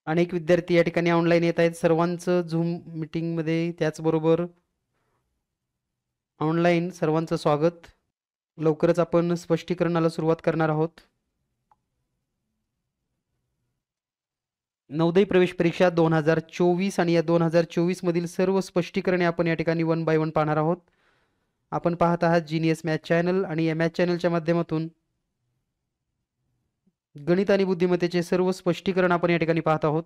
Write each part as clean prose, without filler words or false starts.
अनेक विद्यार्थी या ठिकाणी ऑनलाईन येत आहेत. सर्वांचं झूम मीटिंगमध्ये त्याचबरोबर ऑनलाईन सर्वांचं स्वागत. लवकरच आपण स्पष्टीकरणाला सुरुवात करणार आहोत. नवोदय प्रवेश परीक्षा 2024 आणि या 2024 मधील सर्व स्पष्टीकरणे आपण या ठिकाणी वन बाय वन पाहणार आहोत. आपण पाहत आहात जीनियस मॅथ चॅनल आणि या मॅथ चॅनलच्या माध्यमातून गणित आणि बुद्धिमत्तेचे सर्व स्पष्टीकरण आपण या ठिकाणी पाहत आहोत.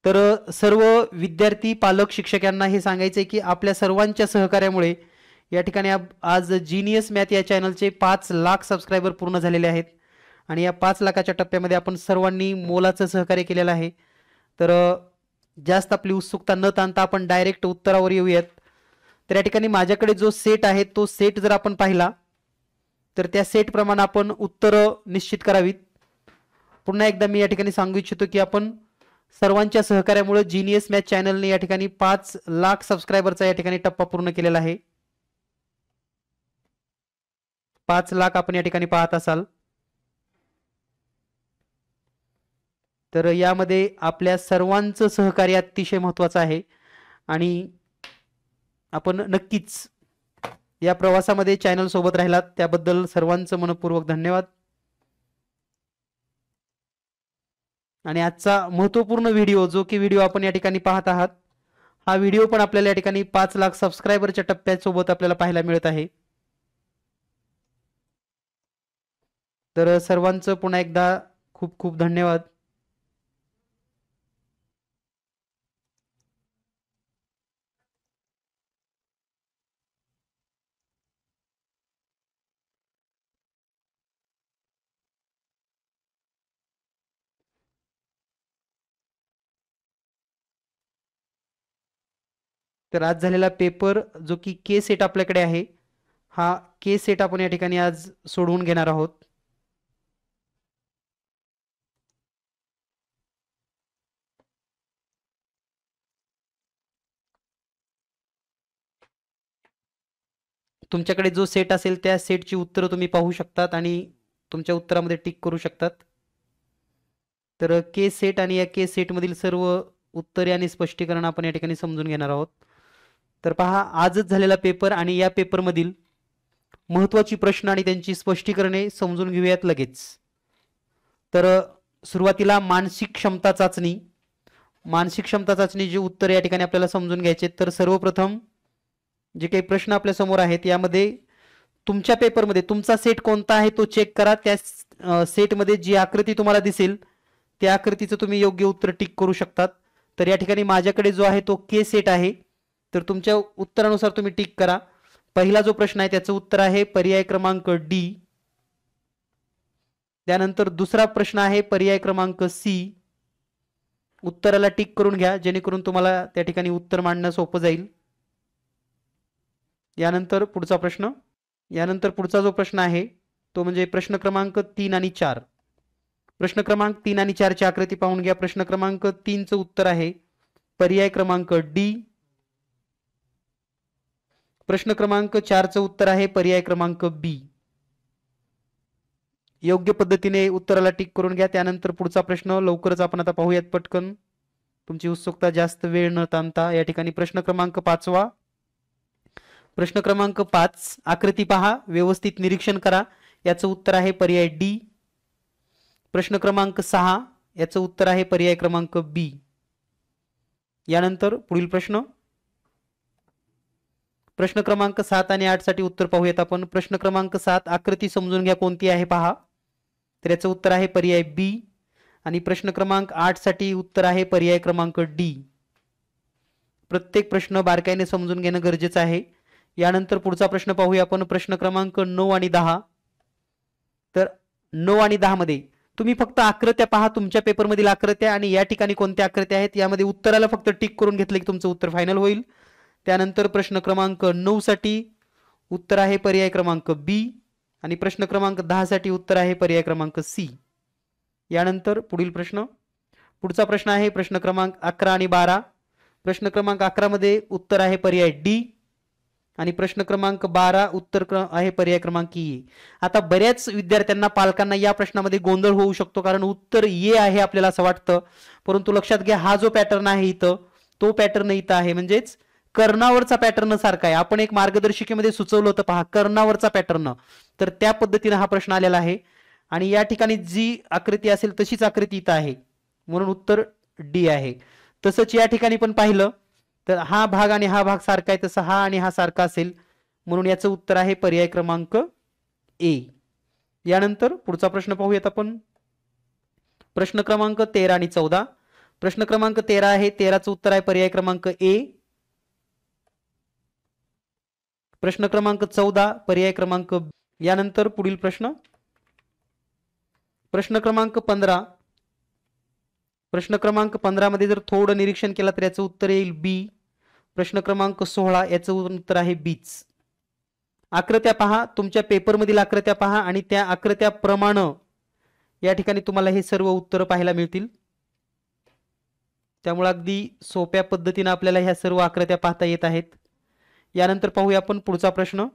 तर सर्व विद्यार्थी पालक शिक्षक यांना हे सांगायचे की आपल्या सर्वांच्या सहकार्यामुळे या ठिकाणी आज जीनियस मॅथ या चॅनलचे 5 लाख सबस्क्रायबर पूर्ण झालेले आहेत आणि या 5 लाखाच्या टप्प्यामध्ये आपण सर्वांनी मोलाचं सहकार्य केलेलं आहे. तर जास्त आपली उत्सुकता न ताणता आपण डायरेक्ट उत्तरावर येऊयात. तर या ठिकाणी माझ्याकडे जो सेट आहे तो सेट जर आपण पाहिला तर त्या सेट प्रमाणे आपण उत्तरं निश्चित करावीत. पुन्हा एकदा मी या ठिकाणी सांगू इच्छितो की आपण सर्वांच्या सहकार्यामुळे जीनियस मॅथ चॅनलने या ठिकाणी 5 लाख सबस्क्रायबरचा या ठिकाणी टप्पा पूर्ण केलेला आहे. 5 लाख आपण या ठिकाणी पाहत असाल तर यामध्ये आपल्या सर्वांचं सहकार्य अतिशय महत्त्वाचं आहे आणि आपण नक्कीच या प्रवासामध्ये चॅनल सोबत राहिलात त्याबद्दल सर्वांचं मनपूर्वक धन्यवाद. आणि आजचा महत्त्वपूर्ण व्हिडिओ जो की व्हिडिओ आपण या ठिकाणी पाहत आहात हा व्हिडिओ पण आपल्याला या ठिकाणी 5 लाख सबस्क्रायबरच्या टप्प्यासोबत आपल्याला पाहायला मिळत आहे. तर सर्वांचं पुन्हा एकदा खूप खूप धन्यवाद. तर आज झालेला पेपर जो की के सेट आपल्याकडे आहे हा के सेट आपण या ठिकाणी आज सोडवून घेणार आहोत. तुमच्याकडे जो सेट असेल त्या सेटची उत्तरं तुम्ही पाहू शकतात आणि तुमच्या उत्तरामध्ये टिक करू शकतात. तर के सेट आणि या के सेटमधील सर्व उत्तरे आणि स्पष्टीकरण आपण या ठिकाणी समजून घेणार आहोत. तर पहा आजच झालेला पेपर आणि या पेपरमधील महत्त्वाची प्रश्न आणि त्यांची स्पष्टीकरणे समजून घेऊयात लगेच. तर सुरुवातीला मानसिक क्षमता चाचणी. मानसिक क्षमता चाचणीचे उत्तर या ठिकाणी आपल्याला समजून घ्यायचे. तर सर्वप्रथम जे काही प्रश्न आपल्या समोर आहेत यामध्ये तुमच्या पेपरमध्ये तुमचा सेट कोणता आहे तो चेक करा. त्या सेटमध्ये जी आकृती तुम्हाला दिसेल त्या आकृतीचं तुम्ही योग्य उत्तर टिक करू शकतात. तर या ठिकाणी माझ्याकडे जो आहे तो के सेट आहे तर तुमच्या उत्तरानुसार तुम्ही टिक करा. पहिला जो प्रश्न आहे त्याचं उत्तर आहे पर्याय क्रमांक डी. त्यानंतर दुसरा प्रश्न आहे पर्याय क्रमांक सी. उत्तराला टिक करून घ्या जेणेकरून तुम्हाला त्या ठिकाणी उत्तर मांडणं सोपं जाईल. यानंतर पुढचा जो प्रश्न आहे तो म्हणजे प्रश्न क्रमांक 3 आणि 4. प्रश्न क्रमांक 3 आणि 4 ची आकृती पाहून घ्या. प्रश्न क्रमांक 3 चं उत्तर आहे पर्याय क्रमांक डी. प्रश्न क्रमांक 4 चं उत्तर आहे पर्याय क्रमांक बी. योग्य पद्धतीने उत्तराला टिक करून घ्या. त्यानंतर पुढचा प्रश्न लवकरच आपण आता पाहूयात पटकन. तुमची उत्सुकता जास्त वेळ न ताणता या ठिकाणी प्रश्न क्रमांक 5वा. प्रश्न क्रमांक 5 आकृती पहा व्यवस्थित निरीक्षण करा. याचं उत्तर आहे पर्याय डी. प्रश्न क्रमांक 6 याचं उत्तर आहे पर्याय क्रमांक बी. यानंतर पुढील प्रश्न क्रमांक 7 आणि 8 साठी उत्तर पाहूयात आपण. प्रश्न क्रमांक 7 आकृती समजून घ्या कोणती आहे पहा. तर याचं उत्तर आहे पर्याय बी. आणि प्रश्न क्रमांक 8 साठी उत्तर आहे पर्याय क्रमांक डी. प्रत्येक प्रश्न बारकाईने समजून घेणं गरजेचं आहे. यानंतर पुढचा प्रश्न पाहूया आपण. प्रश्न क्रमांक 9 आणि 10. तर 9 आणि 10 मध्ये तुम्ही फक्त आकृत्या पहा तुमच्या पेपरमधील आकृत्या आणि या ठिकाणी कोणत्या आकृत्या आहेत यामध्ये उत्तराला फक्त टिक करून घेतलं की तुमचं उत्तर फायनल होईल. त्यानंतर प्रश्न क्रमांक 9 साठी उत्तर आहे पर्याय क्रमांक बी आणि प्रश्न क्रमांक 10 साठी उत्तर आहे पर्याय क्रमांक सी. यानंतर पुढचा प्रश्न आहे प्रश्न क्रमांक 11 आणि 12. प्रश्न क्रमांक 11 मध्ये उत्तर आहे पर्याय डी आणि प्रश्न क्रमांक 12 उत्तर आहे पर्याय क्रमांक ए. आता बऱ्याच विद्यार्थ्यांना पालकांना या प्रश्नामध्ये गोंधळ होऊ शकतो, कारण उत्तर ए आहे आपल्याला असं वाटतं, परंतु लक्षात घ्या हा जो पॅटर्न आहे इथं तो पॅटर्न इथं आहे, म्हणजेच कर्णावरचा पॅटर्न सारखा आहे. आपण एक मार्गदर्शिकेमध्ये सुचवलं होतं पहा कर्णावरचा पॅटर्न, तर त्या पद्धतीने हा प्रश्न आलेला आहे. आणि या ठिकाणी जी आकृती असेल तशीच आकृती इथं आहे, म्हणून उत्तर डी आहे. तसंच या ठिकाणी पण पाहिलं तर हा भाग आणि हा भाग सारखा आहे, तसं हा आणि हा सारखा असेल, म्हणून याचं उत्तर आहे पर्याय क्रमांक ए. यानंतर पुढचा प्रश्न पाहूयात आपण. प्रश्न क्रमांक 13 आणि 14. प्रश्न क्रमांक 13 आहे, 13चं उत्तर आहे पर्याय क्रमांक ए. प्रश्न क्रमांक 14 पर्याय क्रमांक. यानंतर पुढील प्रश्न प्रश्न क्रमांक 15. प्रश्न क्रमांक 15 मध्ये जर थोडं निरीक्षण केलं तर याचं उत्तर येईल बी. प्रश्न क्रमांक 16 याचं उत्तर आहे बीच. आकृत्या पहा, तुमच्या पेपरमधील आकृत्या पहा आणि त्या आकृत्याप्रमाणे या ठिकाणी तुम्हाला हे सर्व उत्तर पाहायला मिळतील. त्यामुळे अगदी सोप्या पद्धतीने आपल्याला ह्या सर्व आकृत्या पाहता येत आहेत. यानंतर पाहूया आपण पुढचा प्रश्न.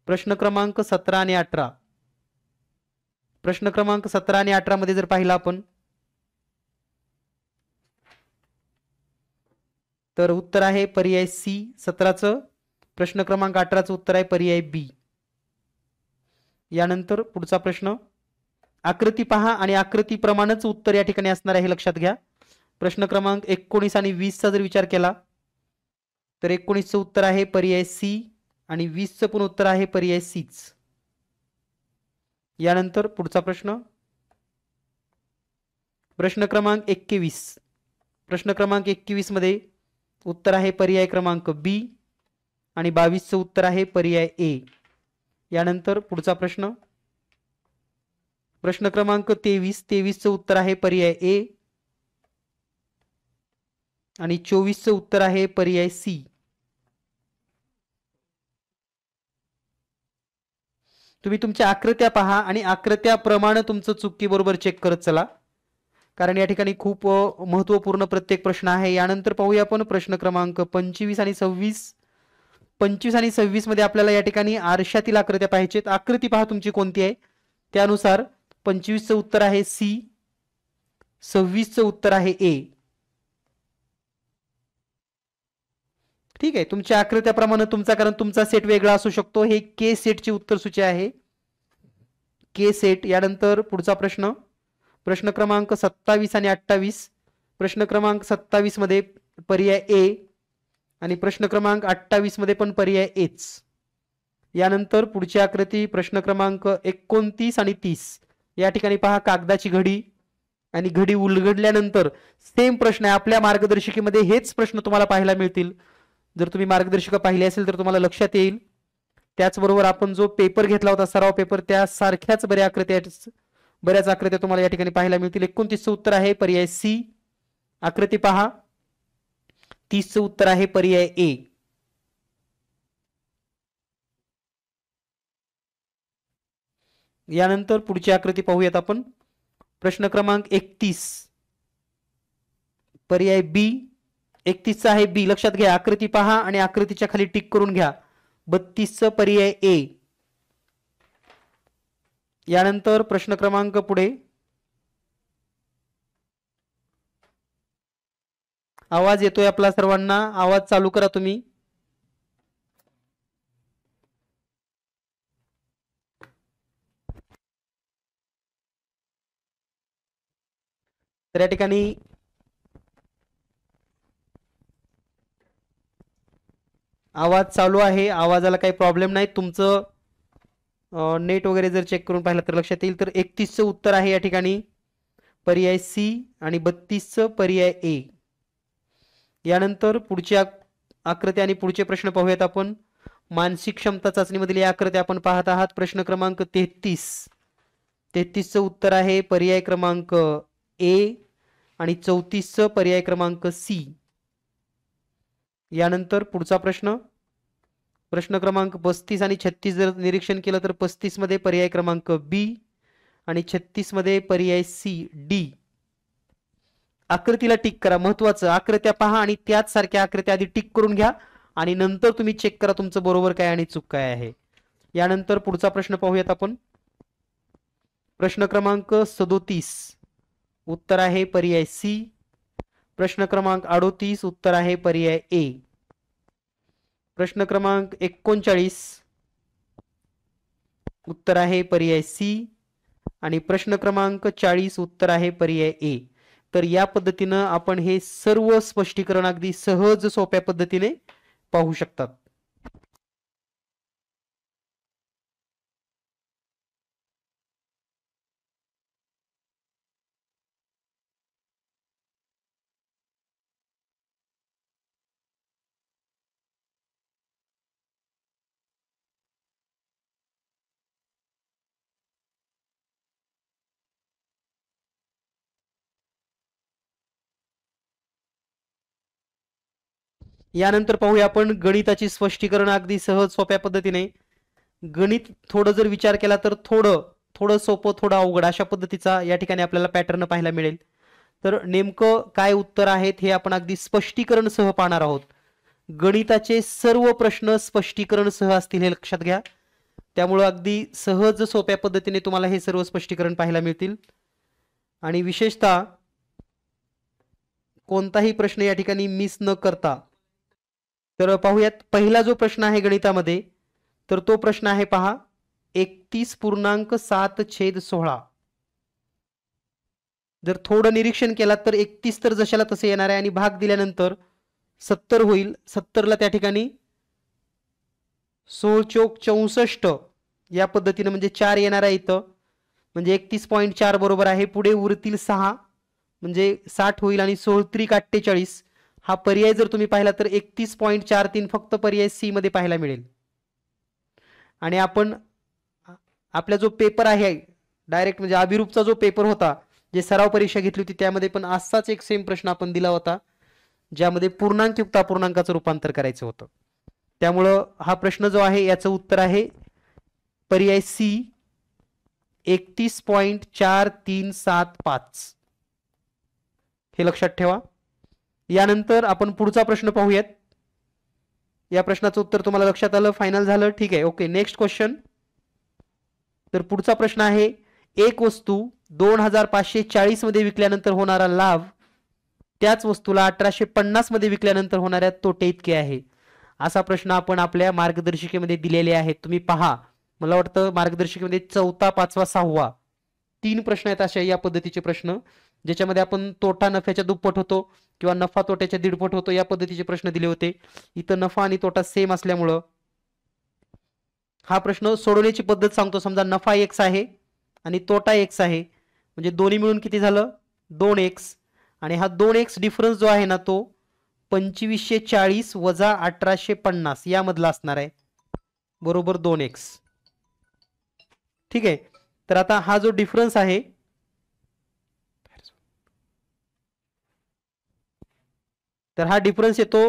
प्रश्न क्रमांक 17 आणि 18. प्रश्न क्रमांक 17 आणि 18 मध्ये जर पाहिला आपण तर उत्तर आहे पर्याय सी 17चं. प्रश्न क्रमांक 18चं उत्तर आहे पर्याय बी. यानंतर पुढचा प्रश्न. आकृती पहा आणि आकृतीप्रमाणेच उत्तर या ठिकाणी असणार आहे, लक्षात घ्या. प्रश्न क्रमांक 19 आणि 20चा जर विचार केला तर 19चं उत्तर आहे पर्याय सी आणि 20चं पण उत्तर आहे पर्याय सीच. यानंतर पुढचा प्रश्न. प्रश्न क्रमांक 21. प्रश्न क्रमांक 21 मध्ये उत्तर आहे पर्याय क्रमांक बी आणि 22चं उत्तर आहे पर्याय ए. यानंतर पुढचा प्रश्न. प्रश्न क्रमांक 23. 23चं उत्तर आहे पर्याय ए आणि 24चं उत्तर आहे पर्याय सी. तुम्ही तुमच्या आकृत्या पहा आणि आकृत्याप्रमाणे तुमचं चुकी बरोबर चेक करत चला, कारण या ठिकाणी खूप महत्त्वपूर्ण प्रत्येक प्रश्न आहे. यानंतर पाहूया आपण प्रश्न क्रमांक 25 आणि 26. 25 आणि 26 मध्ये आपल्याला या ठिकाणी आरशातील आकृत्या पाहिजेत. आकृती पहा तुमची कोणती आहे त्यानुसार 25चं उत्तर आहे सी, 26चं उत्तर आहे ए. ठीक आहे, तुमच्या आकृत्याप्रमाणे तुमचा, कारण तुमचा सेट वेगळा असू शकतो. हे के सेटची उत्तर सूची आहे, के सेट. यानंतर पुढचा प्रश्न. प्रश्न क्रमांक 27 आणि 28. प्रश्न क्रमांक 27 मध्ये पर्याय ए आणि प्रश्न क्रमांक 28 मध्ये पण पर्याय एच. यानंतर पुढची आकृती प्रश्न क्रमांक 29 आणि 30. या ठिकाणी पहा कागदाची घडी आणि घडी उलगडल्यानंतर सेम प्रश्न आहे. आपल्या मार्गदर्शिकेमध्ये हेच प्रश्न तुम्हाला पाहायला मिळतील. जर तुम्ही मार्गदर्शिका पाहिली असेल तर तुम्हाला लक्षात येईल. त्याचबरोबर आपण जो पेपर घेतला होता सराव पेपर, त्या सारख्याच बऱ्याच आकृत्या तुम्हाला या ठिकाणी पाहायला मिळतील. 29चं उत्तर आहे पर्याय सी. आकृती पहा. 30चं उत्तर आहे पर्याय ए. यानंतर पुढची आकृती पाहूयात आपण. प्रश्न क्रमांक 31 पर्याय बी. 31चा आहे बी. लक्षात घ्या, आकृती पहा आणि आकृतीच्या खाली टिक करून घ्या. 32चं पर्याय ए. यानंतर प्रश्न क्रमांक पुढे. आवाज येतोय आपला सर्वांना? आवाज चालू करा तुम्ही. तर या ठिकाणी आवाज चालू आहे, आवाजाला काही प्रॉब्लेम नाही. तुमचं नेट वगैरे जर चेक करून पाहिलं तर लक्षात येईल. तर 31चं उत्तर आहे या ठिकाणी पर्याय सी आणि 32चं पर्याय ए. यानंतर पुढची आकृती आणि पुढचे प्रश्न पाहूयात आपण. मानसिक क्षमता चाचणीमधील या आकृत्या आपण पाहत आहात. प्रश्न क्रमांक 33. 33चं उत्तर आहे पर्याय क्रमांक ए आणि 34चं पर्याय क्रमांक सी. यानंतर पुढचा प्रश्न. प्रश्न क्रमांक 35 आणि 36 जर निरीक्षण केलं तर 35 मध्ये पर्याय क्रमांक बी आणि 36 मध्ये पर्याय सी डी. आकृतीला टिक करा, महत्वाचं. आकृत्या पहा आणि त्याच सारख्या आकृत्या आधी टिक करून घ्या आणि नंतर तुम्ही चेक करा तुमचं बरोबर काय आणि चूक काय आहे. यानंतर पुढचा प्रश्न पाहूयात आपण. प्रश्न क्रमांक 37 उत्तर आहे पर्याय सी. प्रश्न क्रमांक 38 उत्तर आहे पर्याय ए. प्रश्न क्रमांक 39 उत्तर आहे पर्याय सी. आणि प्रश्न क्रमांक 40 उत्तर आहे पर्याय ए. तर या पद्धतीनं आपण हे सर्व स्पष्टीकरण अगदी सहज सोप्या पद्धतीने पाहू शकतात. यानंतर पाहूया आपण गणिताची स्पष्टीकरण अगदी सहज सोप्या पद्धतीने. गणित थोडं जर विचार केला तर थोडं सोपं थोडं अवघड अशा पद्धतीचा या ठिकाणी आपल्याला पॅटर्न पाहायला मिळेल. तर नेमकं काय उत्तर आहेत हे आपण अगदी स्पष्टीकरण सह पाहणार आहोत. गणिताचे सर्व प्रश्न स्पष्टीकरण सह असतील हे लक्षात घ्या. त्यामुळे अगदी सहज सोप्या पद्धतीने तुम्हाला हे सर्व स्पष्टीकरण पाहायला मिळतील. आणि विशेषतः कोणताही प्रश्न या ठिकाणी मिस न करता. तर पाहूयात पहिला जो प्रश्न आहे गणितामध्ये, तर तो प्रश्न आहे पहा 31.7/16. जर थोडं निरीक्षण केला तर 31 तर जशाला तसे येणार आहे आणि भाग दिल्यानंतर 70 होईल. 70ला त्या ठिकाणी 16 चौक 64 या पद्धतीने म्हणजे 4 येणार आहे इथं. म्हणजे 31.4 बरोबर आहे. पुढे उरतील 6 म्हणजे 60 होईल आणि 16 त्रिक 48. हा पर्याय जर तुम्ही पाहिला तर 31.43 फक्त पर्याय सी मध्ये पाहायला मिळेल. आणि आपण आपला जो पेपर आहे डायरेक्ट म्हणजे अभिरूपचा जो पेपर होता, जे सराव परीक्षा घेतली होती, त्यामध्ये पण असाच एक सेम प्रश्न आपण दिला होता, ज्यामध्ये पूर्णांकयुक्त अपूर्णांकाचं रूपांतर करायचं होतं. त्यामुळं हा प्रश्न जो आहे याचं उत्तर आहे पर्याय सी 31.4375. हे लक्षात ठेवा. यानंतर आपण पुढचा प्रश्न पाहूयात. या प्रश्नाचं उत्तर तुम्हाला लक्षात आलं, फायनल झालं, ठीक आहे. Okay, next question. तर पुढचा प्रश्न आहे एक वस्तू 2540 मध्ये विकल्यानंतर होणारा लाभ त्याच वस्तूला 1850 मध्ये विकल्यानंतर होणाऱ्या तोटे इतके आहे. असा प्रश्न आपण आपल्या मार्गदर्शिकेमध्ये दिलेले आहेत. तुम्ही पहा, मला वाटतं मार्गदर्शिकेमध्ये 4था, 5वा, 6वा 3 प्रश्न आहेत अशा या पद्धतीचे प्रश्न, ज्याच्यामध्ये आपण तोटा नफ्याच्या दुप्पट होतो किंवा नफा तोट्याच्या दीडपट होतो या पद्धतीचे प्रश्न दिले होते. इथं नफा आणि तोटा सेम असल्यामुळं हा प्रश्न सोडवण्याची पद्धत सांगतो. समजा नफा x आहे आणि तोटा x आहे, म्हणजे दोन्ही मिळून किती झालं 2x. आणि हा 2x डिफरन्स जो आहे ना तो 2540 वजा 1850 यामधला असणार आहे, बरोबर 2x. ठीक आहे. तर आता हा जो डिफरन्स आहे, तर हा डिफरन्स येतो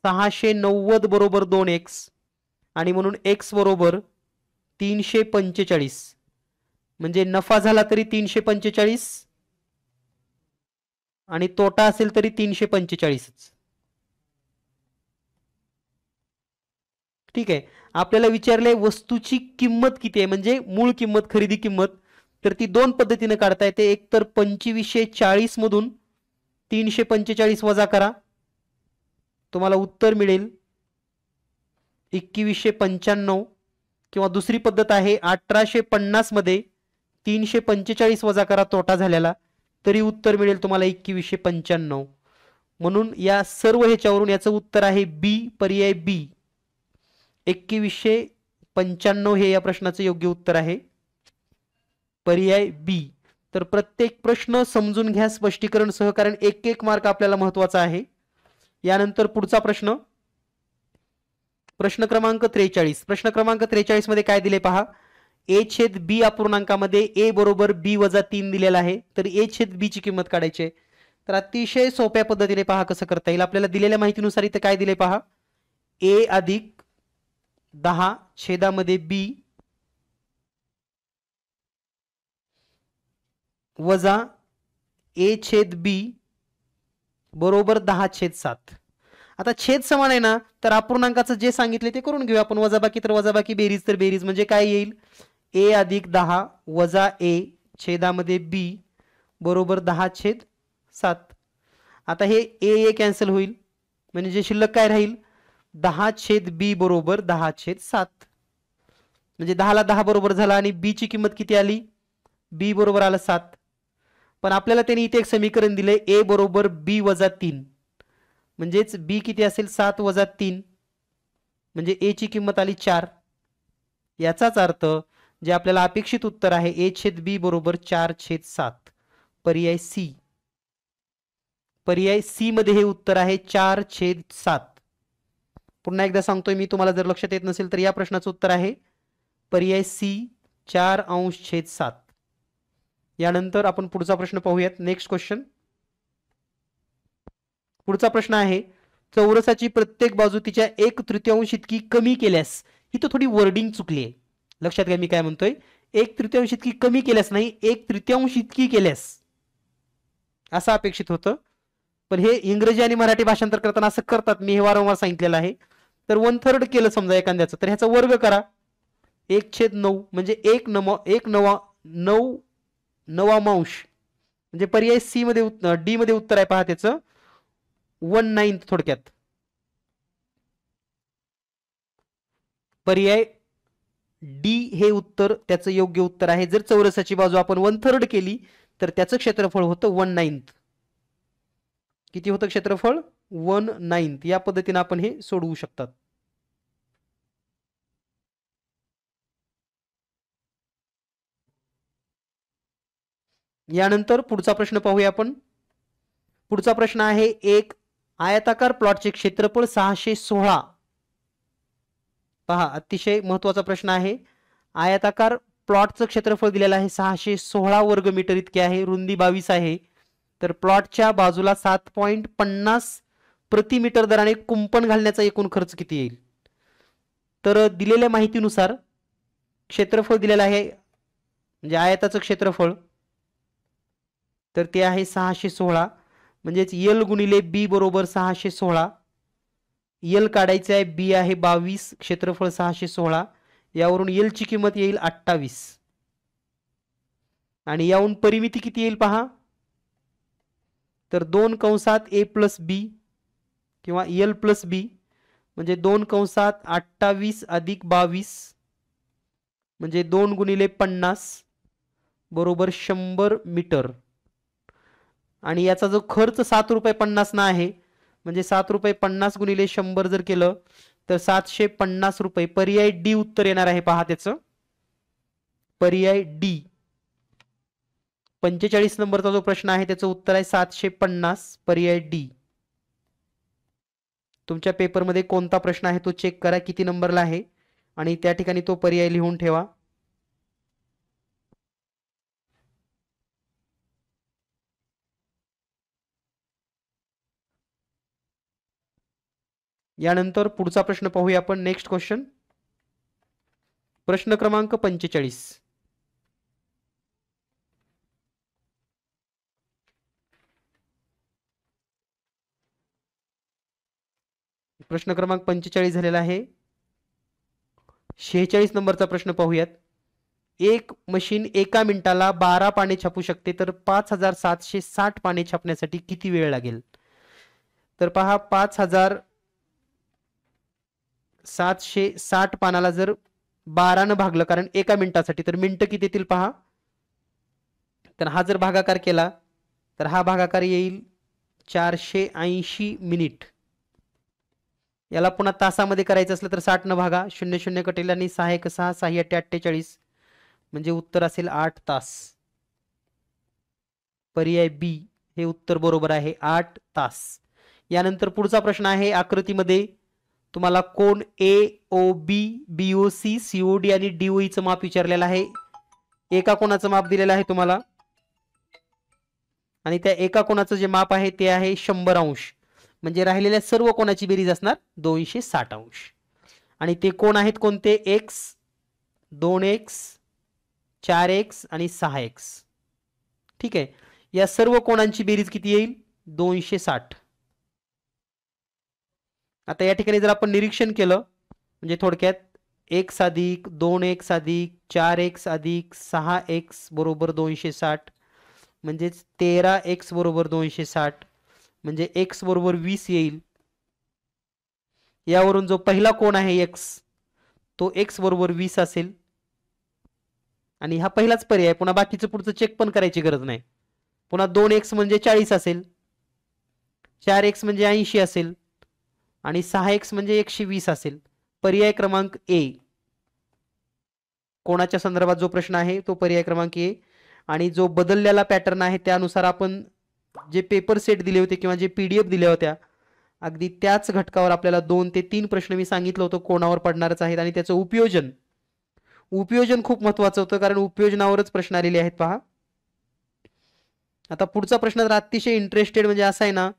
690 बरोबर 2x आणि म्हणून x बरोबर 345. म्हणजे नफा झाला तरी 345 आणि तोटा असेल तरी 345. ठीक आहे. आपल्याला विचारले वस्तूची किंमत किती आहे, म्हणजे मूळ किंमत, खरेदी किंमत. तर ती दोन पद्धतीने काढता येते. एक तर 2540 मधून 345 वजा करा, तुम्हाला उत्तर मिळेल 2195. किंवा दुसरी पद्धत आहे 1850 मध्ये 345 वजा करा तोटा झालेला, तरी उत्तर मिळेल तुम्हाला 2195. म्हणून या सर्व ह्याच्यावरून याचं उत्तर आहे बी, पर्याय बी 2195 हे या प्रश्नाचं योग्य उत्तर आहे, पर्याय बी. तर प्रत्येक प्रश्न समजून घ्या स्पष्टीकरण सह, कारण एक एक मार्क आपल्याला महत्वाचा आहे. यानंतर पुढचा प्रश्न, प्रश्न क्रमांक 43. प्रश्न क्रमांक 43 मध्ये काय दिले पहा, ए छेद बी अपूर्णांकामध्ये ए बरोबर बी वजा 3 दिलेला आहे. तर ए छेद बी ची किंमत काढायची आहे. तर अतिशय सोप्या पद्धतीने पहा कसं करता येईल. आपल्याला दिलेल्या माहितीनुसार इथं काय दिले पहा, ए अधिक 10 छेदामध्ये बी वजा ए छेद बी बरोबर 10/7. आता छेद समान आहे ना, तर अपूर्णांकाचं जे सांगितले ते करून घेऊ आपण. वजाबाकी तर वजाबाकी, बेरीज तर बेरीज, म्हणजे काय येईल, a अधिक 10 वजा a छेदामध्ये b बरोबर 10/7. आता हे a कॅन्सल होईल, म्हणजे जे शिल्लक काय राहील, 10/b बरोबर 10/7. म्हणजे 10ला 10 बरोबर झाला आणि b ची किंमत किती आली, b बरोबर आलं 7. पण आपल्याला त्यांनी इथे एक समीकरण दिले a बरोबर b वजा 3, म्हणजेच b किती असेल 7 वजा 3, म्हणजे a ची किंमत आली 4. याचाच अर्थ जे आपल्याला अपेक्षित उत्तर आहे a/b बरोबर 4/7. पर्याय सी. पर्याय सी मध्ये हे उत्तर आहे 4/7. पुन्हा एकदा सांगतोय मी, तुम्हाला जर लक्षात येत नसेल तर या प्रश्नाचं उत्तर आहे पर्याय सी 4/7. यानंतर आपण पुढचा प्रश्न पाहूयात. Next question. पुढचा प्रश्न आहे, चौरसाची प्रत्येक बाजू तिच्या 1/3 इतकी कमी केल्यास, ही तर थोडी वर्डिंग चुकली आहे, लक्षात घ्या मी काय म्हणतोय. 1/3 इतकी कमी केल्यास नाही, 1/3 इतकी केल्यास असं अपेक्षित होतं. पण हे इंग्रजी आणि मराठी भाषांतर करताना असं करतात, मी हे वारंवार सांगितलेलं आहे. तर 1/3 केलं समजा एखाद्याचं, तर ह्याचा वर्ग करा, 1/9 म्हणजे 1/9 म्हणजे पर्याय सी मध्ये डी मध्ये उत्तर आहे पहा त्याचं 1/9. थोडक्यात पर्याय डी हे उत्तर त्याचं योग्य उत्तर आहे. जर चौरसाची बाजू आपण 1/3 केली तर त्याचं क्षेत्रफळ होतं 1/9. किती होतं क्षेत्रफळ, 1/9. या पद्धतीने आपण हे सोडवू शकतात. यानंतर पुढचा प्रश्न पाहूया आपण. पुढचा प्रश्न आहे, एक आयताकार प्लॉटचे क्षेत्रफळ 616. पहा, अतिशय महत्वाचा प्रश्न आहे. आयताकार प्लॉटचं क्षेत्रफळ दिलेलं आहे 616 वर्ग मीटर इतके आहे, रुंदी 22 आहे. तर प्लॉटच्या बाजूला 7.50 प्रति मीटर दराने कुंपण घालण्याचा एकूण खर्च किती येईल. तर दिलेल्या माहितीनुसार क्षेत्रफळ दिलेलं आहे, म्हणजे आयताचं क्षेत्रफळ, तर ते आहे 616. म्हणजेच एल गुणिले बी बरोबर 616. एल काढायचं आहे, बी आहे 22, क्षेत्रफळ 616. यावरून एल ची किंमत येईल 28. आणि यावरून परिमिती किती येईल पहा, तर 2 कंसात a प्लस बी किंवा एल प्लस बी, म्हणजे 2 कंसात 28 अधिक 22 म्हणजे 2 गुणिले 50 बरोबर 100 मीटर. आणि याचा जो खर्च 7 रुपये 50 ना आहे, म्हणजे 7 रुपये 50 गुणिले 100 जर केलं तर 750 रुपये. पर्याय डी उत्तर येणार आहे पहा त्याचं, पर्याय डी. 45 नंबरचा जो प्रश्न आहे त्याचं उत्तर आहे 750, पर्याय डी. तुमच्या पेपरमध्ये कोणता प्रश्न आहे तो चेक करा, किती नंबरला आहे, आणि त्या ठिकाणी तो पर्याय लिहून ठेवा. यानंतर पुढचा प्रश्न पाहूया आपण. नेक्स्ट क्वेश्चन, प्रश्न क्रमांक 45. प्रश्न क्रमांक 45 झालेला आहे. 46 नंबरचा प्रश्न पाहूयात. एक मशीन एका मिनिटाला 12 पाने छापू शकते, तर 5760 पाने छापण्यासाठी किती वेळ लागेल. तर पहा, 5760 पानाला जर 12 ने भागलं, कारण एका मिनिटासाठी, तर मिनिटं किती येतील पहा. तर हा जर भागाकार केला तर हा भागाकार येईल 480 मिनिट. याला पुन्हा तासामध्ये करायचं असलं तर 60 न भागा, 00 कटेल आणि 6 1 6 6 8 48, म्हणजे उत्तर असेल 8 तास. पर्याय बी हे उत्तर बरोबर आहे, 8 तास. यानंतर पुढचा प्रश्न आहे, आकृतीमध्ये तुम्हाला कोण A O B B O C C O D आणि डी ओ चं माप विचारलेलं आहे. एका कोणाचं माप दिलेलं आहे तुम्हाला, आणि त्या एका कोणाचं जे माप आहे ते आहे 100 अंश, म्हणजे राहिलेल्या सर्व कोणाची बेरीज असणार 260 अंश. आणि ते कोण आहेत कोणते, एक्स, 2x, 4x आणि 6x. ठीक आहे, या सर्व कोणांची बेरीज किती येईल, 260. आता या ठिकाणी जर आपण निरीक्षण केलं म्हणजे थोडक्यात x अधिक 2x अधिक 4x अधिक 6x बरोबर 260 म्हणजेच 13x बरोबर 260 म्हणजे x बरोबर 20 येईल. यावरून जो पहिला कोण आहे x तो x बरोबर 20 असेल आणि हा पहिलाच पर्याय. पुन्हा बाकीचं पुढचं चेक पण करायची गरज नाही. पुन्हा 2x म्हणजे 40 असेल, 4x म्हणजे 80 असेल आणि 6x म्हणजे 120 असेल. पर्याय क्रमांक ए. कोणाच्या संदर्भात जो प्रश्न आहे तो पर्याय क्रमांक ए. आणि जो बदललेला पॅटर्न आहे त्यानुसार आपण जे पेपर सेट दिले होते किंवा जे PDF दिल्या होत्या अगदी त्याच घटकावर आपल्याला 2 ते 3 प्रश्न मी सांगितलं होतं कोणावर पडणारच आहेत आणि त्याचं उपयोजन खूप महत्वाचं होतं कारण उपयोजनावरच प्रश्न आलेले आहेत पहा. आता पुढचा प्रश्न तर अतिशय इंटरेस्टेड म्हणजे असा आहे ना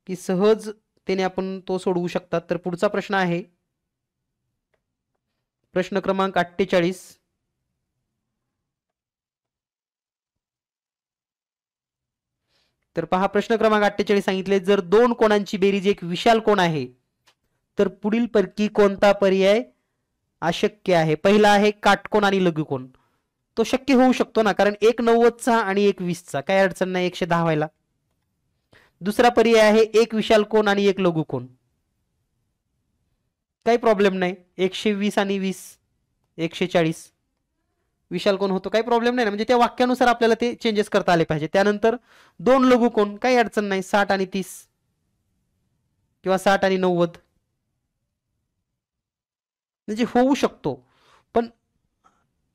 की सहज त्याने आपण तो सोडवू शकतात. तर पुढचा प्रश्न आहे प्रश्न क्रमांक 48. तर पहा प्रश्न क्रमांक 48 सांगितले जर दोन कोणांची बेरीज एक विशाल कोण आहे तर पुढील पैकी कोणता पर्याय अशक्य आहे. पहिला आहे काटकोन आणि लघुकोन. तो शक्य होऊ शकतो ना कारण 1/90चा आणि 1/20चा काही अडचण नाही 110 व्हायला. दुसरा पर्याय आहे एक विशाल कोन आणि एक लघुकोन. काही प्रॉब्लेम नाही. 120 आणि 20 140 विशाल कोन होतो काही प्रॉब्लेम नाही ना म्हणजे त्या वाक्यानुसार आपल्याला ते चेंजेस करता आले पाहिजे. त्यानंतर दोन लघुकोन काही अडचण नाही 60 आणि 30 किंवा 60 आणि 90 म्हणजे होऊ शकतो. पण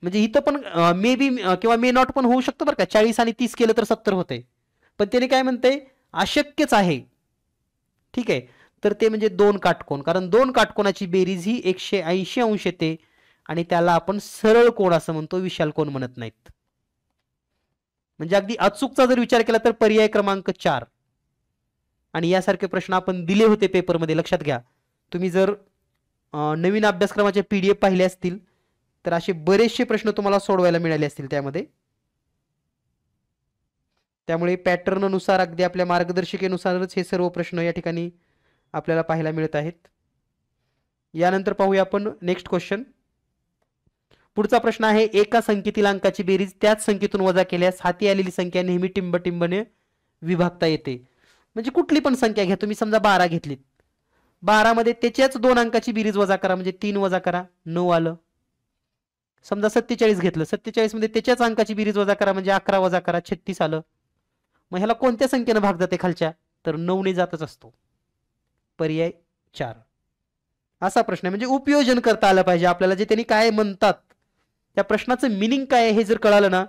म्हणजे इथं पण मे बी किंवा मे नॉट पण होऊ शकतो बरं का. 40 आणि 30 केलं तर 70 होते पण त्याने काय म्हणते अशक्यच आहे. ठीक आहे तर ते म्हणजे दोन काटकोन कारण दोन काटकोनाची बेरीज ही 180 अंश येते आणि त्याला आपण सरळ कोन असं म्हणतो विशाल कोन म्हणत नाहीत. म्हणजे अगदी अचूकचा जर विचार केला तर पर्याय क्रमांक 4. आणि यासारखे प्रश्न आपण दिले होते पेपरमध्ये लक्षात घ्या. तुम्ही जर नवीन अभ्यासक्रमाचे PDF पाहिले असतील तर असे बरेचसे प्रश्न तुम्हाला सोडवायला मिळाले असतील त्यामध्ये. त्यामुळे पॅटर्न नुसार अगदी आपल्या मार्गदर्शिकेनुसारच हे सर्व प्रश्न या ठिकाणी आपल्याला पाहायला मिळत आहेत. यानंतर पाहूया आपण नेक्स्ट क्वेश्चन. पुढचा प्रश्न आहे एका संख्येतील अंकाची बेरीज त्याच संख्येतून वजा केल्यास हाती आलेली संख्या नेहमी टिंबटिंबने विभागता येते. म्हणजे कुठली पण संख्या घ्या तुम्ही समजा 12 घेतलीत 12 मध्ये त्याच्याच दोन अंकाची बेरीज वजा करा म्हणजे 3 वजा करा 9 आलं. समजा 47 घेतलं 47 मध्ये त्याच्याच अंकाची बेरीज वजा करा म्हणजे 11 वजा करा 36 आलं. मग ह्याला कोणत्या संख्येने भाग जाते खालच्या तर 9 ने जातच असतो. पर्याय 4. असा प्रश्न आहे म्हणजे उपयोजन करता आलं पाहिजे आपल्याला जे त्यांनी काय म्हणतात त्या प्रश्नाचं मिनिंग काय आहे हे जर कळालं ना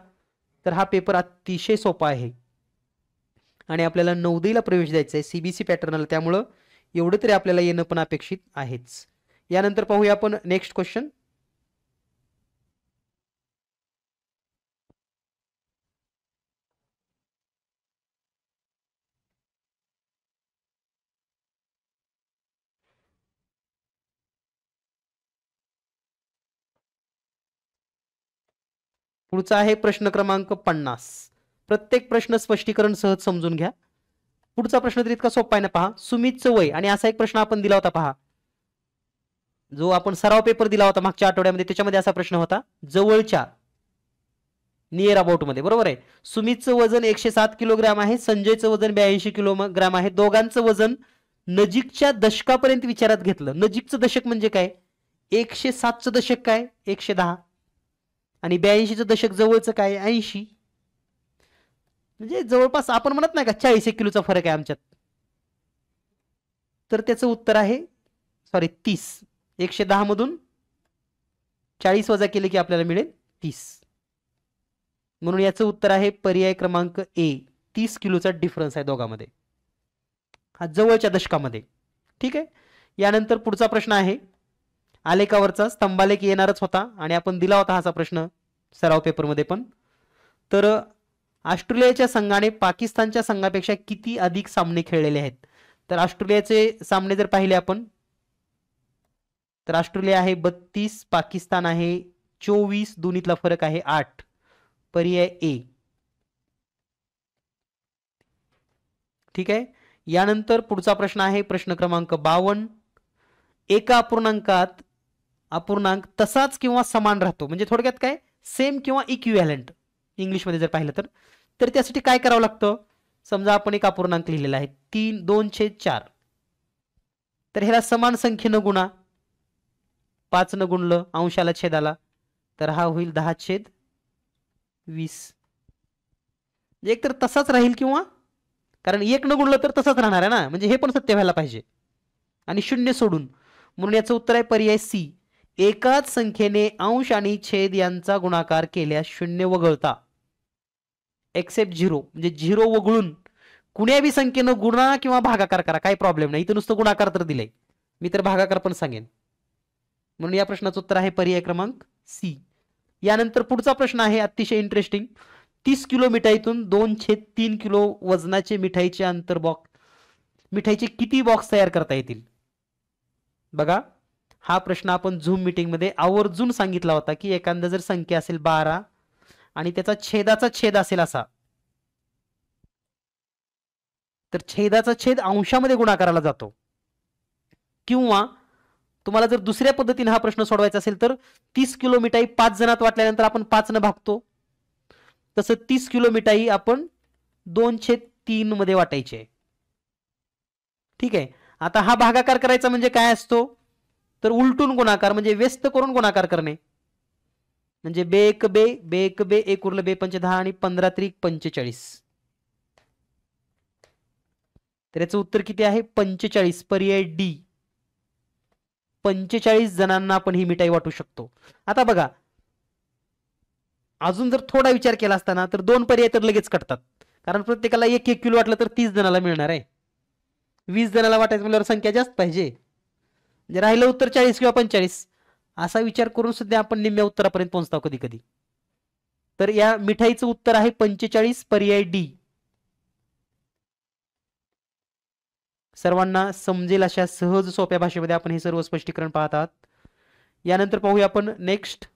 तर हा पेपर अतिशय सोपा आहे. आणि आपल्याला 9वीला प्रवेश द्यायचा आहे CBSE पॅटर्नला त्यामुळं एवढं तरी आपल्याला येणं पण अपेक्षित आहेच. यानंतर पाहूया आपण नेक्स्ट क्वेश्चन. पुढचा आहे प्रश्न क्रमांक 50. प्रत्येक प्रश्न स्पष्टीकरण सहज समजून घ्या. पुढचा प्रश्न तर इतका सोपा आहे ना पहा. सुमितचं वय आणि असा एक प्रश्न आपण दिला होता पहा जो आपण सराव पेपर दिला होता मागच्या आठवड्यामध्ये त्याच्यामध्ये असा प्रश्न होता जवळच्या नियर अबाउट मध्ये बरोबर आहे. सुमितचं वजन 107 किलोग्राम आहे संजयचं वजन 82 किलोग्राम आहे. दोघांचं वजन नजीकच्या दशकापर्यंत विचारात घेतलं. नजीकचं दशक म्हणजे काय 107चं दशक काय 110 आणि 82चं दशक जवळचं काय 80 म्हणजे जवळपास आपण म्हणत नाही का 40 किलोचा फरक आहे आमच्यात. तर त्याचं उत्तर आहे सॉरी 30. 110 मधून 40 वजा केले की आपल्याला मिळेल 30. म्हणून याचं उत्तर आहे पर्याय क्रमांक ए. 30 किलोचा डिफरन्स आहे दोघांमध्ये हा जवळच्या दशकामध्ये. ठीक आहे. यानंतर पुढचा प्रश्न आहे आलेखावरचा स्तंभालेख येणारच होता आणि आपण दिला होता हाचा प्रश्न सराव पेपरमध्ये पण. तर ऑस्ट्रेलियाच्या संघाने पाकिस्तानच्या संघापेक्षा किती अधिक सामने खेळलेले आहेत. तर ऑस्ट्रेलियाचे सामने जर पाहिले आपण तर ऑस्ट्रेलिया आहे 32 पाकिस्तान आहे 24 दोन्हीतला फरक आहे 8. पर्याय ए. ठीक आहे. यानंतर पुढचा प्रश्न आहे प्रश्न क्रमांक 52. एका अपूर्णांकात अपूर्णांक तसाच किंवा समान राहतो, म्हणजे थोडक्यात काय, सेम किंवा इक्विव्हॅलंट इंग्लिशमध्ये जर पाहिलं तर त्यासाठी काय करावं लागतं. समजा आपण एक अपूर्णांक लिहिलेला आहे 2/4, तर ह्याला समान संख्येनं गुणा, 5 न गुणलं अंशाला छेदाला, तर हा होईल 10/20. एक तर तसाच राहील किंवा, कारण 1 न गुणलं तर तसाच राहणार आहे ना, म्हणजे हे पण सत्य व्हायला पाहिजे, आणि 0 सोडून, म्हणून याचं उत्तर आहे पर्याय सी. एकाच संख्येने अंश आणि छेद यांचा गुणाकार केल्यास 0 वगळता, एक्सेप्ट 0, म्हणजे 0 वगळून कुण्याबी संख्येनं गुणा किंवा भागाकार करा, काही प्रॉब्लेम नाही. इथं नुसतं गुणाकार तर दिलंय, मी तर भागाकार पण सांगेन. म्हणून या प्रश्नाचं उत्तर आहे पर्याय क्रमांक सी. यानंतर पुढचा प्रश्न आहे अतिशय इंटरेस्टिंग. 30 किलो मिठाईतून 2/3 किलो वजनाचे मिठाईचे अंतर बॉक्स, मिठाईचे किती बॉक्स तयार करता येतील. बघा, हा प्रश्न आपण झूम मीटिंग मध्ये आवर्जून सांगितला होता की एखादा जर संख्या असेल 12 आणि त्याचा छेदाचा छेद असेल असा, तर छेदाचा छेद अंशामध्ये गुणाकाराला जातो. किंवा तुम्हाला जर दुसऱ्या पद्धतीने हा प्रश्न सोडवायचा असेल तर 30 किलो मिठाई 5 जणात वाटल्यानंतर आपण 5 न भागतो, तसं 30 किलो मिठाई आपण 2/3 मध्ये वाटायची आहे. ठीक आहे. आता हा भागाकार करायचा म्हणजे काय असतो, तर उलटून गुणाकार, म्हणजे व्यस्त करून गुणाकार करणे. म्हणजे बे एक बे, बे एक बे, एक उरलं बे पंच 10 आणि 15 त्रिक 45. तर याचं उत्तर किती आहे 45, पर्याय डी. 45 जणांना आपण ही मिठाई वाटू शकतो. आता बघा, अजून जर थोडा विचार केला असताना तर 2 पर्याय तर लगेच कटतात, कारण प्रत्येकाला 1-1 किलो वाटलं तर 30 जणांना मिळणार आहे. 20 जणांना वाटायचं म्हणल्यावर संख्या जास्त पाहिजे, म्हणजे राहिलं उत्तर 40 किंवा 45. असा विचार करून सुद्धा आपण निम्म्या उत्तरापर्यंत पोहोचतो कधी कधी. तर या मिठाईचं उत्तर आहे 45, पर्याय डी. सर्वांना समजेल अशा सहज सोप्या भाषेमध्ये आपण हे सर्व स्पष्टीकरण पाहत आहात. यानंतर पाहूया आपण नेक्स्ट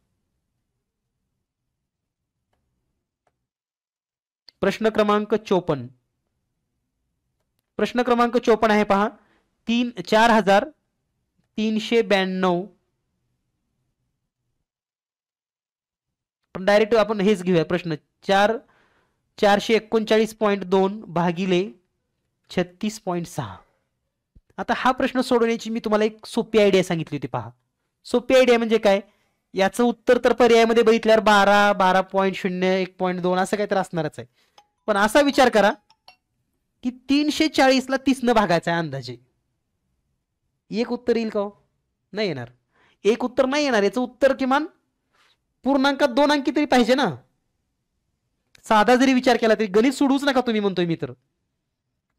प्रश्न क्रमांक 54. प्रश्न क्रमांक 54 आहे पहा. 4,392, डायरेक्ट आपण हेच घेऊया प्रश्न. 449.2 भागिले 36.6. आता हा प्रश्न सोडवण्याची मी तुम्हाला एक सोपी आयडिया सांगितली होती पहा. सोपी आयडिया म्हणजे काय, याचं उत्तर तर पर्यायामध्ये बघितल्यावर 12, 12.0, 1.2 असं काहीतरी असणारच आहे. पण असा विचार करा की 340 ला 30 न भागायचा आहे अंदाजे. एक उत्तर येईल का? नाही येणार. एक उत्तर नाही येणार, याचं उत्तर किमान पूर्णांकात 2 अंकी तरी पाहिजे ना. साधा जरी विचार केला तरी, गणित सोडूच नका तुम्ही म्हणतोय मी तर,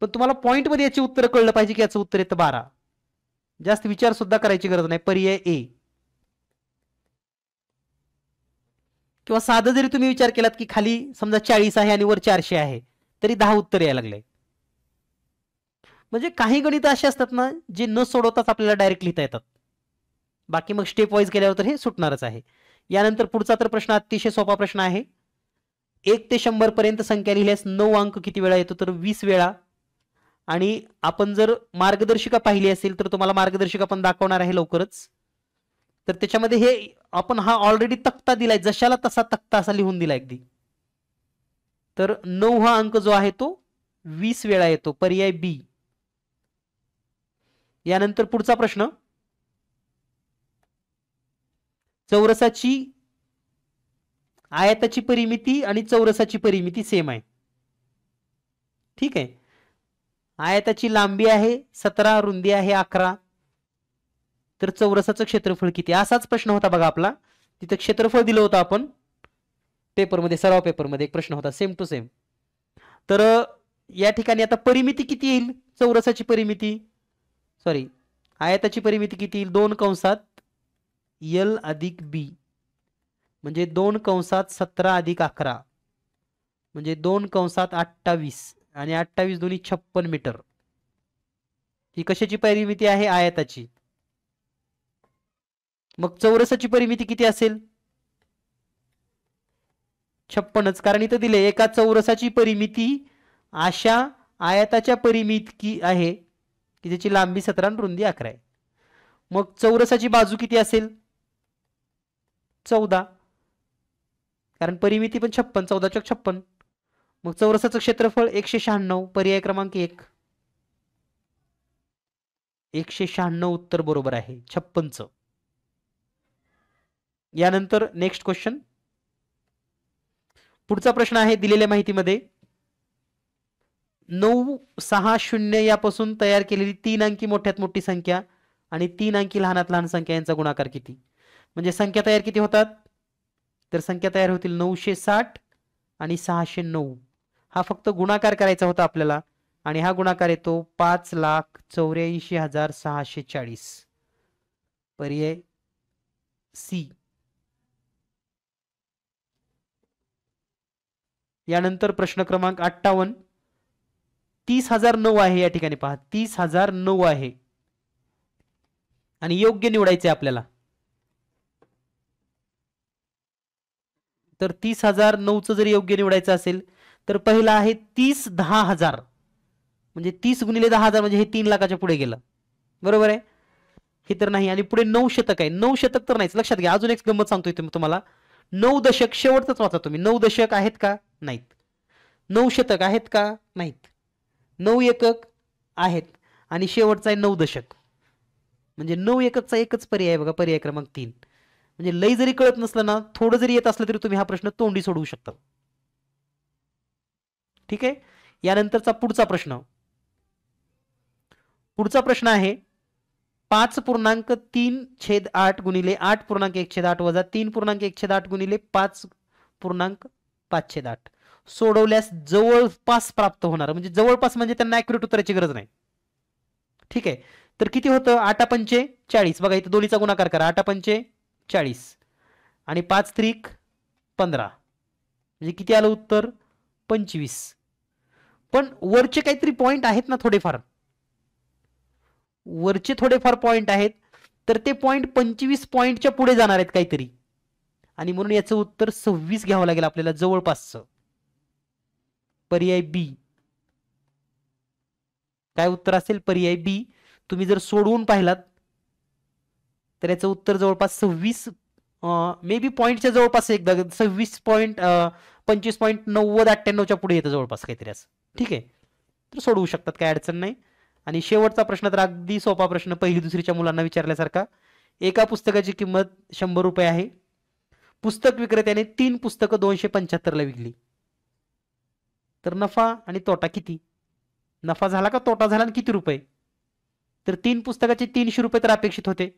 पण तुम्हाला पॉइंट मध्ये याचे उत्तर कळलं पाहिजे की याचं उत्तर येतं 12. जास्त विचार सुद्धा करायची गरज नाही, पर्याय ए. किंवा साधा जरी तुम्ही विचार केलात की खाली समजा 40 आहे आणि वर 400 आहे, तरी 10 उत्तर यायला लागले. म्हणजे काही गणित असे असतात ना जे न सोडवताच आपल्याला डायरेक्ट लिहिता येतात. बाकी मग स्टेप वाईज केल्यावर तर हे सुटणारच आहे. यानंतर पुढचा तर प्रश्न अतिशय सोपा प्रश्न आहे. 1 ते 100 पर्यंत संख्या लिहिल्यास 9 अंक किती वेळा येतो, तर 20 वेळा. आणि आपण जर मार्गदर्शिका पाहिली असेल तर तुम्हाला मार्गदर्शिका पण दाखवणार आहे लवकरच. तर त्याच्यामध्ये हे आपण हा ऑलरेडी तक्ता दिलाय, जशाला तसा तक्ता असा लिहून दिला अगदी. तर 9 हा अंक जो आहे तो 20 वेळा येतो, पर्याय बी. यानंतर पुढचा प्रश्न. चौरसाची आयताची परिमिती आणि चौरसाची परिमिती सेम आहे. ठीक आहे. आयताची लांबी आहे 17, रुंदी आहे 11. तर चौरसाचं क्षेत्रफळ किती, असाच प्रश्न होता बघा आपला. तिथे क्षेत्रफळ दिलं होतं आपण पेपरमध्ये, सराव पेपरमध्ये एक प्रश्न होता सेम टू सेम. तर या ठिकाणी आता परिमिती किती येईल, चौरसाची परिमिती, सॉरी आयताची परिमिती किती येईल, 2 कंसात L अधिक B, म्हणजे 2 कंसात 17 अधिक 11, म्हणजे 2 कंसात 28 आणि 28 दोन्ही 56 मीटर. ही कशाची परिमिती आहे, आयताची. मग चौरसाची परिमिती किती असेल, 56च, कारण इथं दिले एका चौरसाची परिमिती अशा आयताच्या परिमिती आहे की ज्याची लांबी 17 आणि रुंदी 11 आहे. मग चौरसाची बाजू किती असेल? 14, कारण परिमिती पण 56, 14 चौक 56. मग चौरसाचं क्षेत्रफळ 196. पर्याय क्रमांक 1 196 उत्तर बरोबर आहे 56चं. यानंतर नेक्स्ट क्वेश्चन. पुढचा प्रश्न आहे दिलेल्या माहितीमध्ये 960 यापासून तयार केलेली 3 अंकी मोठ्यात मोठी संख्या आणि 3 अंकी लहानात लहान संख्या यांचा गुणाकार किती? म्हणजे संख्या तयार किती होतात? तर संख्या तयार होतील 960 आणि 609. हा फक्त गुणाकार करायचा होता आपल्याला आणि हा गुणाकार येतो 5,84,640. पर्याय सी. यानंतर प्रश्न क्रमांक 58. 30,009 आहे या ठिकाणी पहा 30,009 आहे आणि योग्य निवडायचे आपल्याला. तर 30,009चं जर योग्य निवडायचं असेल तर पहिला आहे 30,10,000 म्हणजे 30 गुणिले 10,000 म्हणजे हे 3 लाखाच्या पुढे गेलं. बरोबर आहे? हे तर नाही. आणि पुढे 9 शतक आहे. 9 शतक तर नाहीच. लक्षात घ्या अजून एक गंमत सांगतोय तुम्हाला. 9 दशक शेवटच वाचा तुम्ही. 9 दशक आहेत का? नाहीत. 9 शतक आहेत का? नाहीत. 9 एकक आहेत आणि शेवटचा आहे 9 दशक. म्हणजे 9 एककचा एकच पर्याय बघा, पर्याय क्रमांक 3. म्हणजे लई जरी कळत नसलं ना, थोडं जरी येत असलं तरी तुम्ही हा प्रश्न तोंडी सोडवू शकता. ठीक आहे. यानंतरचा पुढचा प्रश्न. पुढचा प्रश्न आहे 5.3/8 गुणिले 8.1/8 वजा 3.1/8 गुणिले 5.5/8 सोडवल्यास जवळपास प्राप्त होणार. म्हणजे जवळपास म्हणजे त्यांना ऍक्युरेट उत्तराची गरज नाही. ठीक आहे. तर किती होतं? 8×5 = 40. बघा इथं दोन्हीचा गुणाकार करा. 8×5 = 40 आणि 5×3 = 15. म्हणजे किती आलं उत्तर? 25. पण वरचे काहीतरी पॉइंट आहेत ना थोडेफार. वरचे थोडेफार पॉइंट आहेत तर ते पॉइंट 25 पॉइंटच्या पुढे जाणार आहेत काहीतरी आणि म्हणून याचं उत्तर 26 घ्यावं लागेल आपल्याला जवळपासचं. पर्याय बी. काय उत्तर असेल? पर्याय बी. तुम्ही जर सोडवून पाहिलात तर याचं उत्तर जवळपास 26 मे बी पॉइंटच्या जवळपास एकदा 26.25.90-98च्या पुढे येतं जवळपास काहीतरी असं. ठीक आहे. तर सोडवू शकतात, काय अडचण नाही. आणि शेवटचा प्रश्न तर अगदी सोपा प्रश्न, पहिली दुसरीच्या मुलांना विचारल्यासारखा. एका पुस्तकाची किंमत 100 रुपये आहे. पुस्तक विक्रेत्याने 3 पुस्तकं 275ला विकली. तर नफा आणि तोटा किती? नफा झाला का तोटा झाला आणि किती रुपये? तर 3 पुस्तकाचे 300 रुपये तर अपेक्षित होते.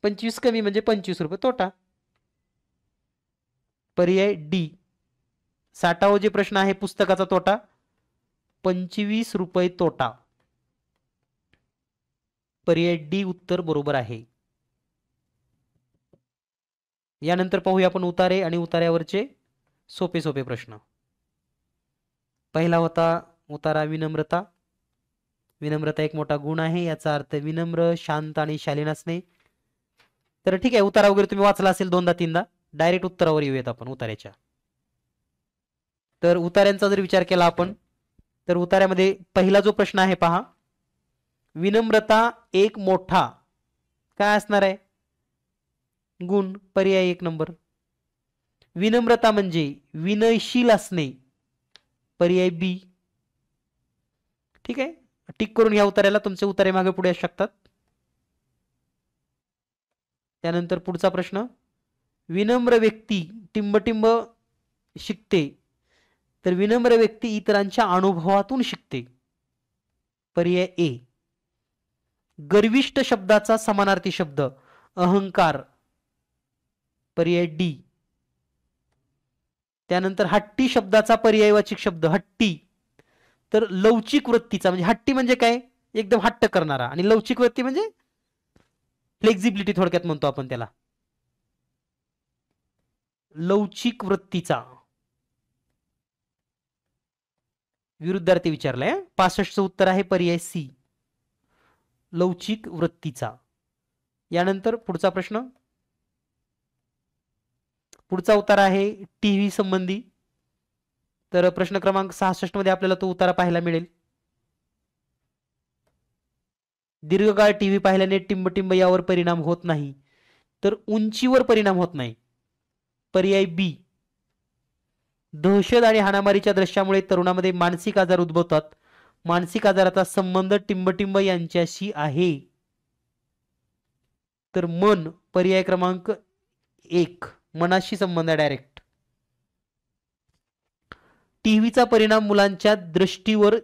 25 कमी म्हणजे 25 रुपये तोटा. पर्याय डी. 60वा जे प्रश्न आहे पुस्तकाचा तोटा 25 रुपये तोटा. पर्याय डी उत्तर बरोबर आहे. यानंतर पाहूया आपण उतारे आणि उतार्यावरचे सोपे सोपे प्रश्न. पहिला होता उतारा विनम्रता. विनम्रता एक मोठा गुण आहे, याचा अर्थ विनम्र, शांत आणि शालीन असणे. तर ठीक आहे, उतारा वगैरे तुम्ही वाचला असेल 2दा-3दा. डायरेक्ट उत्तरावर येऊयात आपण उतार्याच्या. तर उतार्यांचा जर विचार केला आपण तर उतार्यामध्ये पहिला जो प्रश्न आहे पहा, विनम्रता एक मोठा काय असणार आहे? गुण. पर्याय 1 नंबर. विनम्रता म्हणजे विनयशील असणे. पर्याय बी. ठीक आहे, टिक करून घ्या उतार्याला. तुमचे उतारे मागे पुढे असू शकतात. त्यानंतर पुढचा प्रश्न, विनम्र व्यक्ती टिंबटिंब शिकते तर विनम्र व्यक्ती इतरांच्या अनुभवातून शिकते. पर्याय ए. गर्विष्ठ शब्दाचा समानार्थी शब्द अहंकार. पर्याय डी. त्यानंतर हट्टी शब्दाचा पर्यायवाचक शब्द हट्टी तर लवचिक वृत्तीचा. म्हणजे हट्टी म्हणजे काय? एकदम हट्ट करणारा. आणि लवचिक वृत्ती म्हणजे फ्लेक्झिबिलिटी थोडक्यात म्हणतो आपण त्याला. लवचिक वृत्तीचा विरुद्धार्थी विचारलाय. 65चं उत्तर आहे पर्याय सी, लवचिक वृत्तीचा. यानंतर पुढचा प्रश्न, पुढचा उतारा आहे टीव्ही संबंधी. तर प्रश्न क्रमांक 66 मध्ये आपल्याला तो उतारा पाहायला मिळेल. दीर्घकाळ टीव्ही पाहिल्याने टिंबटिंब यावर परिणाम होत नाही, तर उंचीवर परिणाम होत नाही. पर्याय बी. दहशत आणि हाणामारीच्या दृश्यामुळे तरुणामध्ये मानसिक आजार उद्भवतात. मानसिक आजाराचा संबंध टिंबटिंब यांच्याशी आहे. तर मन, पर्याय क्रमांक 1, मनाशी संबंध आहे डायरेक्ट. टीव्हीचा परिणाम मुलांच्या दृष्टीवर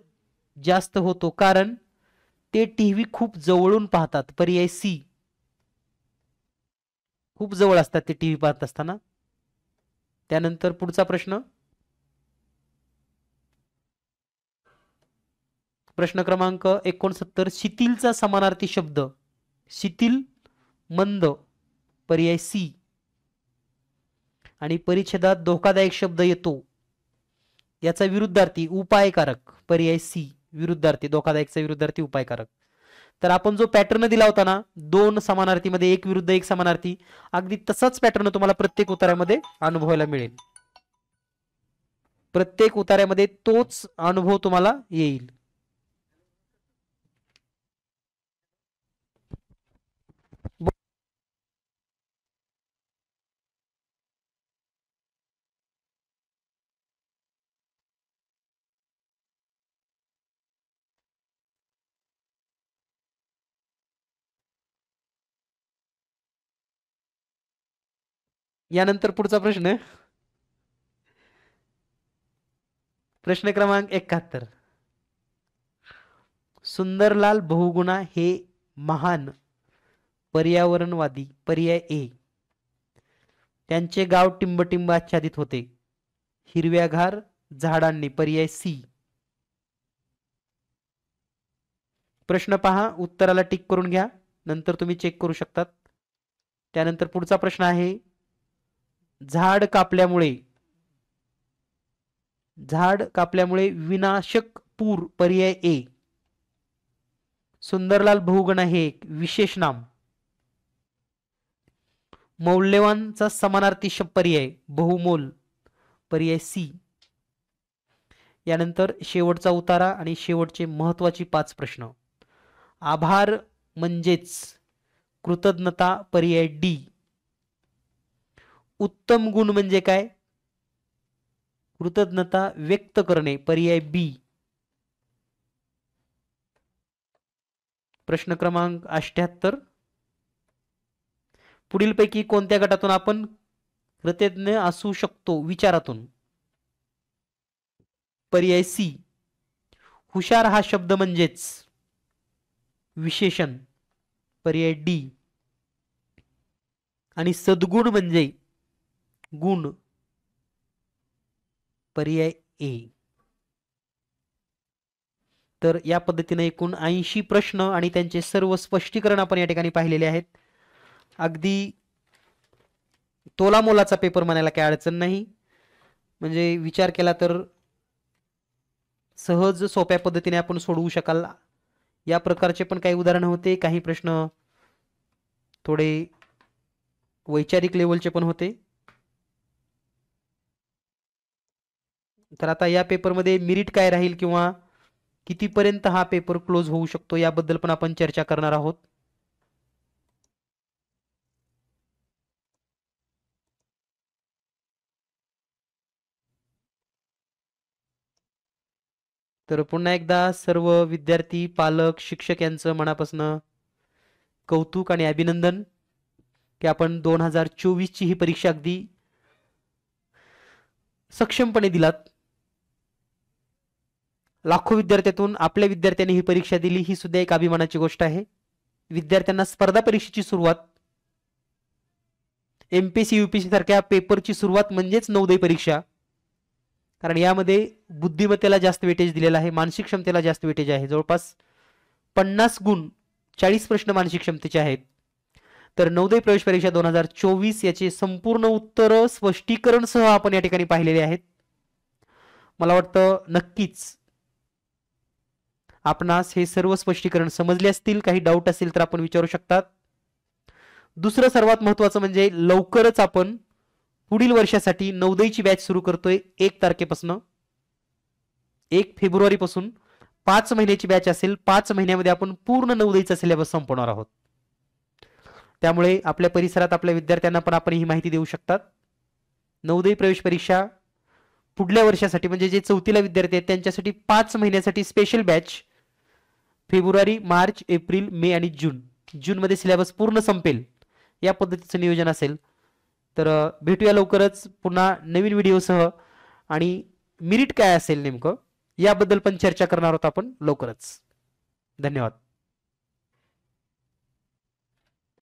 जास्त होतो कारण ते टीव्ही खूप जवळून पाहतात. पर्याय सी. खूप जवळ असतात ते टीव्ही पाहत असताना. त्यानंतर पुढचा प्रश्न, प्रश्न क्रमांक 69. शिथिलचा समानार्थी शब्द. शिथिल, मंद, पर्याय सी. आणि परिच्छेदात धोकादायक शब्द येतो, याचा विरुद्धार्थी उपायकारक, पर्याय सी. विरुद्धार्थी, धोकादायकचा विरुद्धार्थी उपायकारक. तर आपण जो पॅटर्न दिला होता ना, 2 समानार्थी मध्ये 1 विरुद्ध 1 समानार्थी, अगदी तसाच पॅटर्न तुम्हाला प्रत्येक उतार्यामध्ये अनुभवायला मिळेल. प्रत्येक उतार्यामध्ये तोच अनुभव तुम्हाला येईल. यानंतर पुढचा प्रश्न, प्रश्न क्रमांक 71. सुंदरलाल बहुगुणा हे महान पर्यावरणवादी, पर्याय ए. त्यांचे गाव टिंबटिंब आच्छादित होते, हिरव्यागार झाडांनी, पर्याय सी. प्रश्न पहा, उत्तराला टिक करून घ्या, नंतर तुम्ही चेक करू शकतात. त्यानंतर पुढचा प्रश्न आहे, झाड कापल्यामुळे विनाशक पूर, पर्याय ए. सुंदरलाल बहुगुणा हे एक विशेष नाम. मौल्यवानचा समानार्थी शब्द, पर्याय बहुमोल, पर्याय सी. यानंतर शेवटचा उतारा आणि शेवटचे महत्वाची 5 प्रश्न. आभार म्हणजेच कृतज्ञता, पर्याय डी. उत्तम गुण म्हणजे काय? कृतज्ञता व्यक्त करणे, पर्याय बी. प्रश्न क्रमांक 78. पुढीलपैकी कोणत्या गटातून आपण कृतज्ञ असू शकतो? विचारातून, पर्याय सी. हुशार हा शब्द म्हणजेच विशेषण, पर्याय डी. आणि सद्गुण म्हणजे गुण, पर्याय ए. तर या पद्धतीने एकूण 80 प्रश्न आणि त्यांचे सर्व स्पष्टीकरण आपण या ठिकाणी पाहिलेले आहेत. अगदी तोलामोलाचा पेपर म्हणायला काही अडचण नाही. म्हणजे विचार केला तर सहज सोप्या पद्धतीने आपण सोडवू शकाल. या प्रकारचे पण काही उदाहरण होते, काही प्रश्न थोडे वैचारिक लेवलचे पण होते. तर आता या पेपरमध्ये मेरिट काय राहील किंवा कितीपर्यंत हा पेपर क्लोज होऊ शकतो याबद्दल पण आपण चर्चा करणार आहोत. तर पुन्हा एकदा सर्व विद्यार्थी, पालक, शिक्षक यांचं मनापासून कौतुक आणि अभिनंदन की आपण 2024 ची ही परीक्षा अगदी सक्षमपणे दिलात. लाखो विद्यार्थ्यांतून आपल्या विद्यार्थ्यांनी ही परीक्षा दिली, ही सुद्धा एक अभिमानाची गोष्ट आहे. विद्यार्थ्यांना स्पर्धा परीक्षेची सुरुवात, एमपीएससी यूपीएससी सारख्या पेपरची सुरुवात म्हणजेच नवोदय परीक्षा. कारण यामध्ये बुद्धिमत्तेला जास्त वेटेज दिलेला आहे, मानसिक क्षमतेला जास्त वेटेज आहे. जवळपास 50 गुण 40 प्रश्न मानसिक क्षमतेचे आहेत. तर नवोदय प्रवेश परीक्षा 2024 याचे संपूर्ण उत्तर स्पष्टीकरण सह आपण या ठिकाणी पाहिलेले आहेत. मला वाटतं नक्कीच आपणास हे सर्व स्पष्टीकरण समजले असतील. काही डाऊट असेल तर आपण विचारू शकतात. दुसरं सर्वात महत्त्वाचं म्हणजे लवकरच आपण पुढील वर्षासाठी नवोदयची बॅच सुरू करतोय. 1 तारखेपासून 1 फेब्रुवारी पासून 5 महिन्याची बॅच असेल, 5 महिन्यामध्ये आपण पूर्ण नवोदयचा सिलेबस संपवणार आहोत. त्यामुळे आपल्या परिसरात आपल्या विद्यार्थ्यांना पण आपण ही माहिती देऊ शकतात. नवोदय प्रवेश परीक्षा पुढल्या वर्षासाठी म्हणजे जे 4थीला विद्यार्थी आहेत त्यांच्यासाठी 5 महिन्यासाठी स्पेशल बॅच फेब्रुवारी, मार्च, एप्रिल, मे आणि जून मध्ये सिलेबस पूर्ण संपेल या पद्धतीचं नियोजन असेल. तर भेटूया लवकरच पुन्हा नवीन व्हिडिओसह आणि मेरिट काय असेल नेमकं याबद्दल पण चर्चा करणार आहोत आपण लवकरच. धन्यवाद.